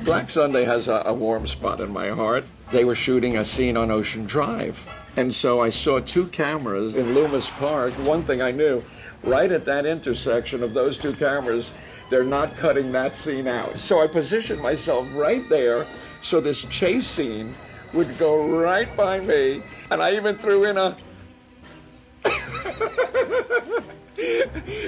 Black Sunday has a warm spot in my heart. They were shooting a scene on Ocean Drive. And so I saw two cameras in Loomis Park. One thing I knew, right at that intersection of those two cameras, they're not cutting that scene out. So I positioned myself right there so this chase scene would go right by me. And I even threw in a...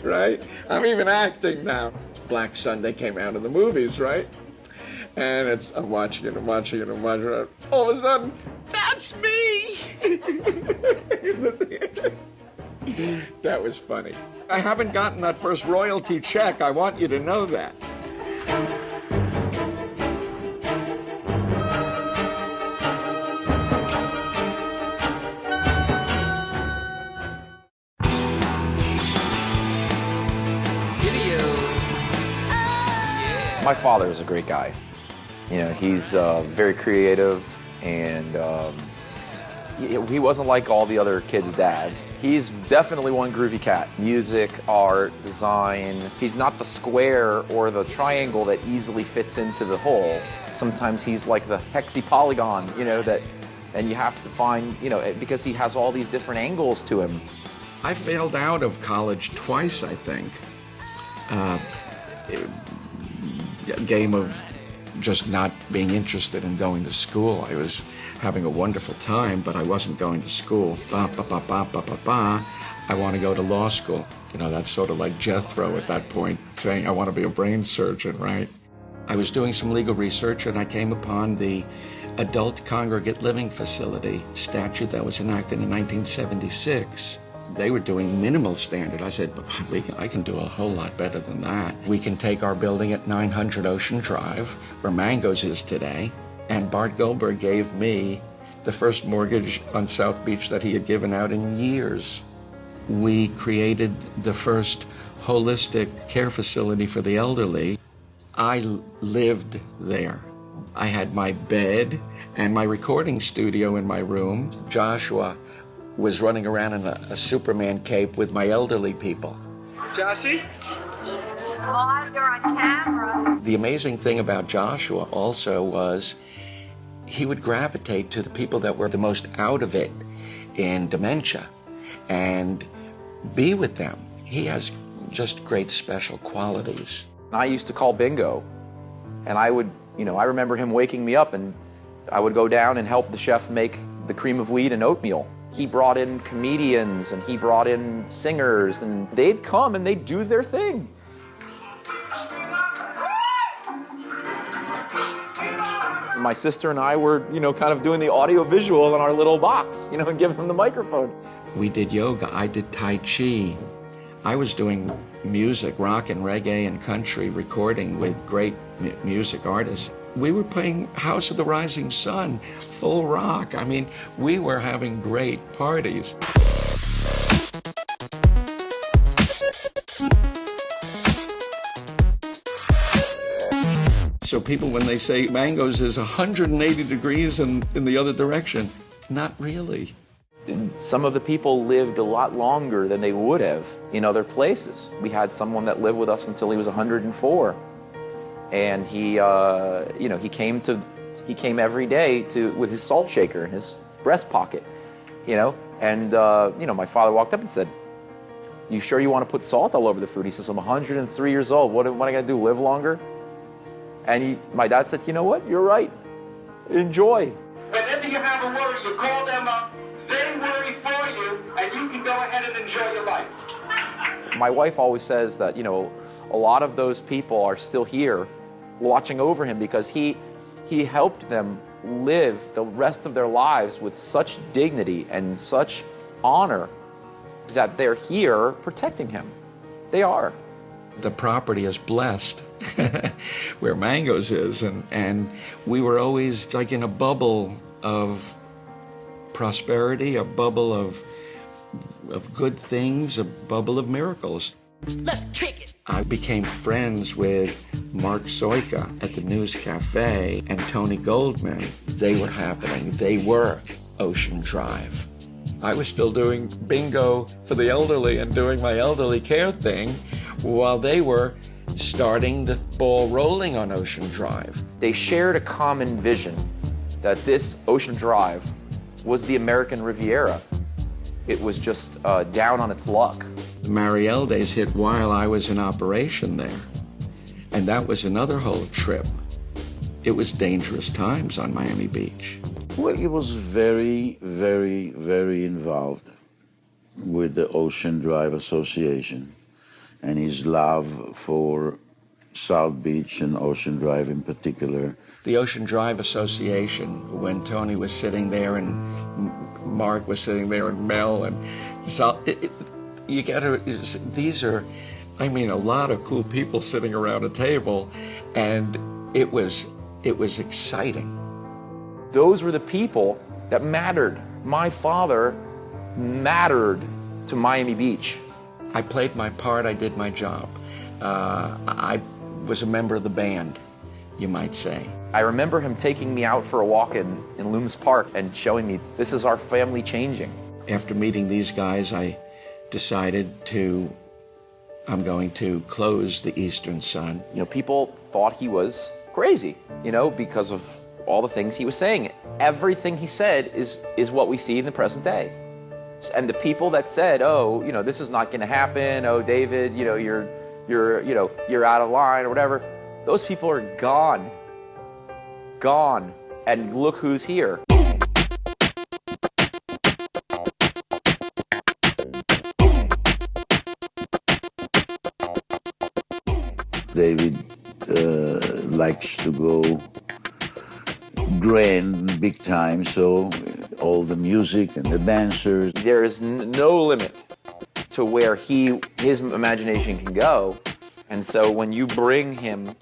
right? I'm even acting now. Black Sunday came out in the movies, right? And I'm watching it. All of a sudden, that's me! That was funny. I haven't gotten that first royalty check. I want you to know that. My father is a great guy. You know, he's very creative, and he wasn't like all the other kids' dads. He's definitely one groovy cat. Music, art, design. He's not the square or the triangle that easily fits into the hole. Sometimes he's like the hexapolygon, you know, and you have to find, you know, because he has all these different angles to him. I failed out of college twice, I think. A game of just not being interested in going to school. I was having a wonderful time, but I wasn't going to school. I want to go to law school. You know, that's sort of like Jethro at that point, saying, I want to be a brain surgeon, right? I was doing some legal research, and I came upon the Adult Congregate Living Facility statute that was enacted in 1976. They were doing minimal standard. I said, I can do a whole lot better than that. We can take our building at 900 Ocean Drive, where Mango's is today, and Bart Goldberg gave me the first mortgage on South Beach that he had given out in years. We created the first holistic care facility for the elderly. I lived there. I had my bed and my recording studio in my room. Joshua was running around in a Superman cape with my elderly people. Joshy? Oh, you're on camera. The amazing thing about Joshua also was he would gravitate to the people that were the most out of it in dementia and be with them. He has just great special qualities. I used to call bingo, and I would, you know, I remember him waking me up, and I would go down and help the chef make the cream of wheat and oatmeal. He brought in comedians, and he brought in singers, and they'd come and they'd do their thing. My sister and I were, you know, kind of doing the audio-visual in our little box, you know, and giving them the microphone. We did yoga. I did Tai Chi. I was doing music, rock and reggae and country, recording with great music artists. We were playing House of the Rising Sun, full rock. I mean, we were having great parties. So people, when they say Mango's is 180 degrees in the other direction, not really. Some of the people lived a lot longer than they would have in other places. We had someone that lived with us until he was 104. And he, you know, he came every day with his salt shaker in his breast pocket, you know. And, you know, my father walked up and said, "You sure you want to put salt all over the food?" He says, "I'm 103 years old. What am I going to do, live longer?" And my dad said, "You know what? You're right. Enjoy." Whenever you have a worry, you call them up, they worry for you, and you can go ahead and enjoy your life. My wife always says that, you know, a lot of those people are still here watching over him because he helped them live the rest of their lives with such dignity and such honor that they're here protecting him. They are. The property is blessed where Mango's is, and we were always like in a bubble of prosperity, a bubble of good things, a bubble of miracles. Let's kick it. I became friends with Mark Soika at the News Cafe and Tony Goldman. They were happening. They were Ocean Drive. I was still doing bingo for the elderly and doing my elderly care thing while they were starting the ball rolling on Ocean Drive. They shared a common vision that this Ocean Drive was the American Riviera. It was just down on its luck. The Mariel days hit while I was in operation there. And that was another whole trip. It was dangerous times on Miami Beach. Well, he was very, very, very involved with the Ocean Drive Association and his love for South Beach and Ocean Drive in particular. The Ocean Drive Association, when Tony was sitting there and Mark was sitting there and Mel and so you gotta, these are, I mean, a lot of cool people sitting around a table, and it was exciting. Those were the people that mattered. My father mattered to Miami Beach. I played my part, I did my job. I was a member of the band, you might say. I remember him taking me out for a walk in Loomis Park and showing me, this is our family changing. After meeting these guys, I decided I'm going to close the Eastern Sun. You know, people thought he was crazy, you know, because of all the things he was saying. Everything he said is what we see in the present day. And the people that said, oh, you know, this is not going to happen. Oh, David, you know, you're out of line or whatever. Those people are gone. Gone. And look who's here. David likes to go grand, big time, so all the music and the dancers. There is no limit to where his imagination can go. And so when you bring him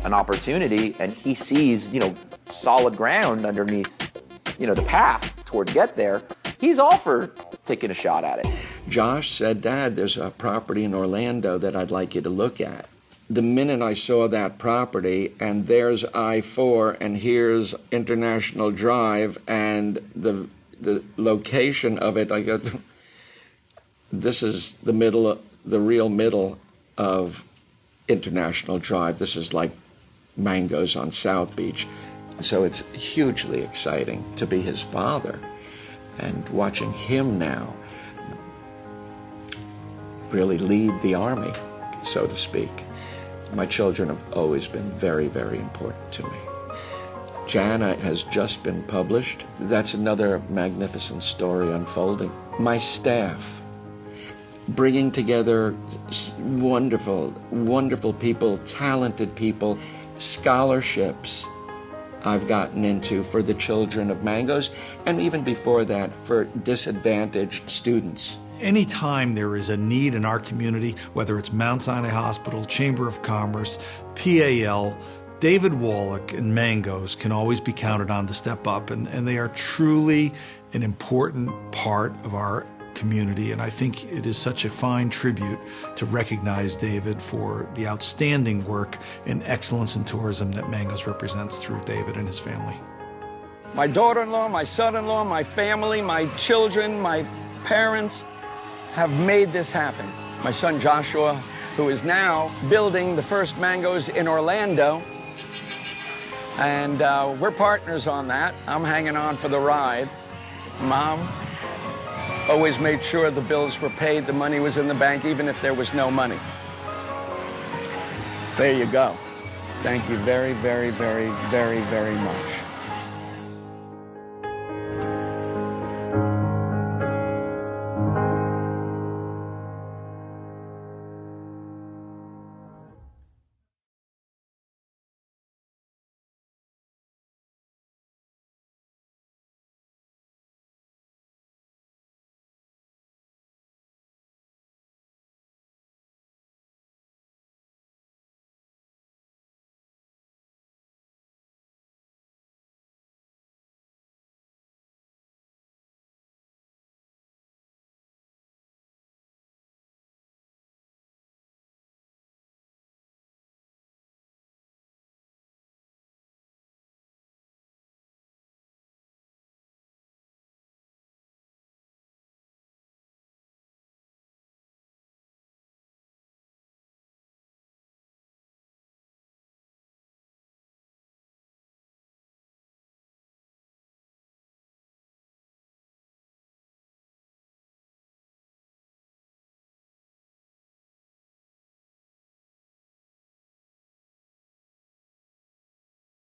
an opportunity and he sees, you know, solid ground underneath, you know, the path toward get there, he's all for taking a shot at it. Josh said, Dad, there's a property in Orlando that I'd like you to look at. The minute I saw that property, and there's I-4, and here's International Drive, and the location of it, I go, this is the real middle of International Drive. This is like Mangoes on South Beach. So it's hugely exciting to be his father, and watching him now really lead the army, so to speak. My children have always been very, very important to me. Jana has just been published. That's another magnificent story unfolding. My staff, bringing together wonderful, wonderful people, talented people, scholarships I've gotten into for the children of Mangoes, and even before that, for disadvantaged students. Anytime there is a need in our community, whether it's Mount Sinai Hospital, Chamber of Commerce, PAL, David Wallack and Mangoes can always be counted on to step up, and they are truly an important part of our community. And I think it is such a fine tribute to recognize David for the outstanding work and excellence in tourism that Mangoes represents through David and his family. My daughter-in-law, my son-in-law, my family, my children, my parents have made this happen. My son Joshua, who is now building the first Mangoes in Orlando, and we're partners on that. I'm hanging on for the ride. Mom always made sure the bills were paid, the money was in the bank, even if there was no money. There you go. Thank you very, very, very, very, very much.